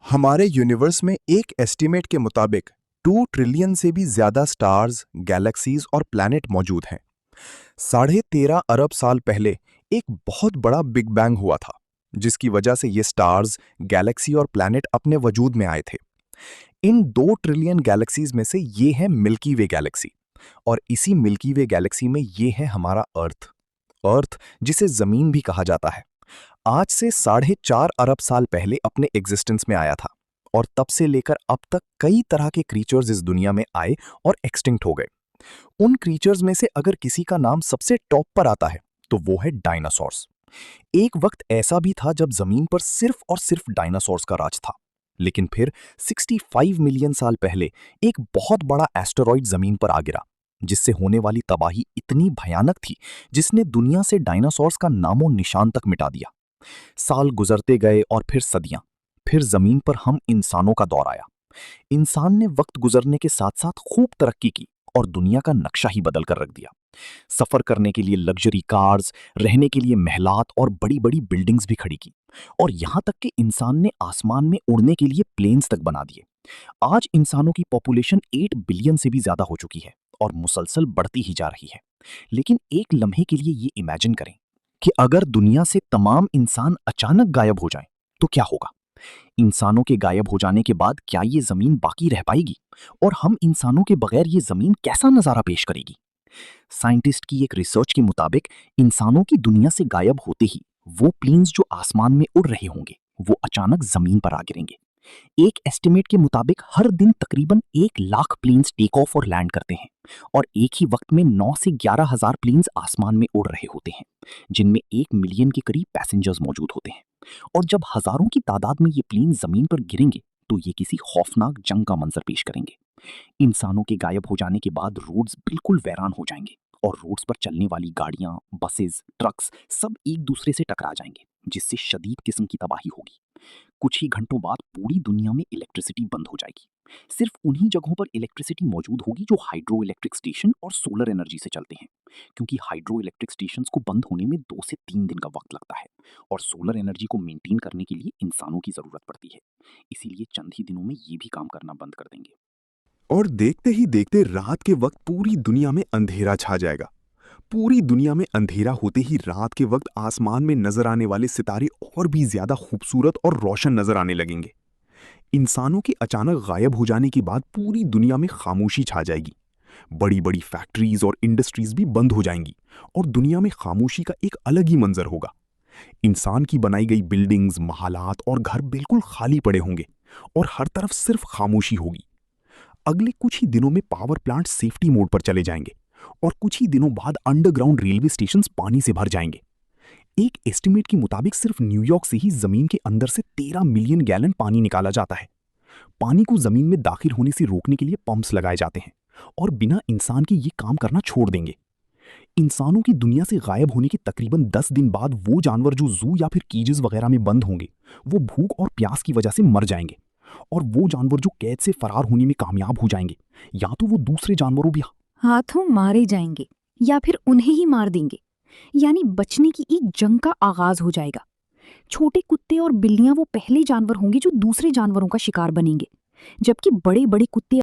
हमारे यूनिवर्स में एक एस्टीमेट के मुताबिक 2 ट्रिलियन से भी ज्यादा स्टार्स, गैलेक्सीज और प्लैनेट मौजूद हैं। 13.5 अरब साल पहले एक बहुत बड़ा बिग बैंग हुआ था, जिसकी वजह से ये स्टार्स, गैलेक्सी और प्लैनेट अपने वजूद में आए थे। इन 2 ट्रिलियन गैलेक्सीज में से ये है मिल्की वे गैलेक्सी, और इसी मिल्की वे गैलेक्सी में ये है हमारा अर्थ। अर्थ, जिसे जमीन भी कहा जाता है, आज से 4.5 अरब साल पहले अपने एग्जिस्टेंस में आया था, और तब से लेकर अब तक कई तरह के क्रीचर्स इस दुनिया में आए और एक्सटिंक्ट हो गए। उन क्रीचर्स में से अगर किसी का नाम सबसे टॉप पर आता है तो वो है डायनासोर्स। एक वक्त ऐसा भी था जब जमीन पर सिर्फ और सिर्फ डायनासोर्स का राज था, लेकिन फिर 65 मिलियन साल पहले एक बहुत बड़ा एस्टेरॉइड जमीन पर आ गिरा, जिससे होने वाली तबाही इतनी भयानक थी जिसने दुनिया से डायनासोर्स का नामो निशान तक मिटा दिया। साल गुजरते गए और फिर सदियां, फिर जमीन पर हम इंसानों का दौर आया। इंसान ने वक्त गुजरने के साथ साथ खूब तरक्की की और दुनिया का नक्शा ही बदल कर रख दिया। सफर करने के लिए लग्जरी कार्स, रहने के लिए महलात और बड़ी बड़ी बिल्डिंग्स भी खड़ी की, और यहां तक कि इंसान ने आसमान में उड़ने के लिए प्लेन्स तक बना दिए। आज इंसानों की पॉपुलेशन 8 बिलियन से भी ज्यादा हो चुकी है और मुसलसल बढ़ती ही जा रही है। लेकिन एक लम्हे के लिए ये इमेजिन करें कि अगर दुनिया से तमाम इंसान अचानक गायब हो जाएं, तो क्या होगा? इंसानों के गायब हो जाने के बाद क्या ये जमीन बाकी रह पाएगी? और हम इंसानों के बगैर ये जमीन कैसा नजारा पेश करेगी? साइंटिस्ट की एक रिसर्च के मुताबिक इंसानों की दुनिया से गायब होते ही वो प्लेन्स जो आसमान में उड़ रहे होंगे, वो अचानक जमीन पर आ गिरेंगे। एक एस्टिमेट के मुताबिक हर दिन तकरीबन 1 लाख प्लेन्स टेक ऑफ और लैंड करते हैं, और एक ही वक्त में 9 से 11 हज़ार प्लेन्स आसमान में उड़ रहे होते हैं, जिनमें 1 मिलियन के करीब पैसेंजर्स मौजूद होते हैं। और जब हजारों की तादाद में ये प्लेन जमीन पर गिरेंगे तो ये किसी खौफनाक जंग का मंजर पेश करेंगे। इंसानों के गायब हो जाने के बाद रोड्स बिल्कुल वीरान हो जाएंगे, और रोड्स पर चलने वाली गाड़ियां, बसेस, ट्रक्स सब एक दूसरे से टकरा जाएंगे, जिससे शदीद किस्म की तबाही होगी। कुछ ही घंटों बाद पूरी दुनिया में इलेक्ट्रिसिटी बंद हो जाएगी। सिर्फ उन्हीं जगहों पर इलेक्ट्रिसिटी मौजूद होगी जो हाइड्रो इलेक्ट्रिक स्टेशन और सोलर एनर्जी से चलते हैं, क्योंकि हाइड्रो इलेक्ट्रिक स्टेशन को बंद होने में 2 से 3 दिन का वक्त लगता है, और सोलर एनर्जी को मेंटेन करने के लिए इंसानों की जरूरत पड़ती है। इसीलिए चंद ही दिनों में ये भी काम करना बंद कर देंगे। और देखते ही देखते रात के वक्त पूरी दुनिया में अंधेरा छा जाएगा। पूरी दुनिया में अंधेरा होते ही रात के वक्त आसमान में नजर आने वाले सितारे और भी ज्यादा खूबसूरत और रोशन नजर आने लगेंगे। इंसानों के अचानक गायब हो जाने के बाद पूरी दुनिया में खामोशी छा जाएगी। बड़ी बड़ी फैक्ट्रीज और इंडस्ट्रीज भी बंद हो जाएंगी, और दुनिया में खामोशी का एक अलग ही मंजर होगा। इंसान की बनाई गई बिल्डिंग्स, महालात और घर बिल्कुल खाली पड़े होंगे, और हर तरफ सिर्फ खामोशी होगी। अगले कुछ ही दिनों में पावर प्लांट सेफ्टी मोड पर चले जाएंगे, और कुछ ही दिनों बाद अंडरग्राउंड रेलवे स्टेशन पानी से भर जाएंगे। एक एस्टिमेट के मुताबिक सिर्फ न्यूयॉर्क से ही जमीन के अंदर से 13 मिलियन गैलन पानी निकाला जाता है। पानी को जमीन में दाखिल होने से रोकने के लिए पंप्स लगाए जाते हैं, और बिना इंसान के ये काम करना छोड़ देंगे। इंसानों की दुनिया से गायब होने के तकरीबन 10 दिन बाद वो जानवर जो जू या फिर केजेस वगैरह में बंद होंगे, वो भूख और प्यास की वजह से मर जाएंगे। और वो जानवर जो कैद से फरार होने में कामयाब हो जाएंगे, या तो वो दूसरे जानवरों भी हाथों मारे जाएंगे या फिर उन्हें ही मार देंगे। यानी बचने की एक जंग का आगाज हो जाएगा। छोटे कुत्ते और बिल्लियां वो पहले जानवर होंगे जो दूसरे जानवरों का शिकार बनेंगे, जबकि बड़े बड़े कुत्ते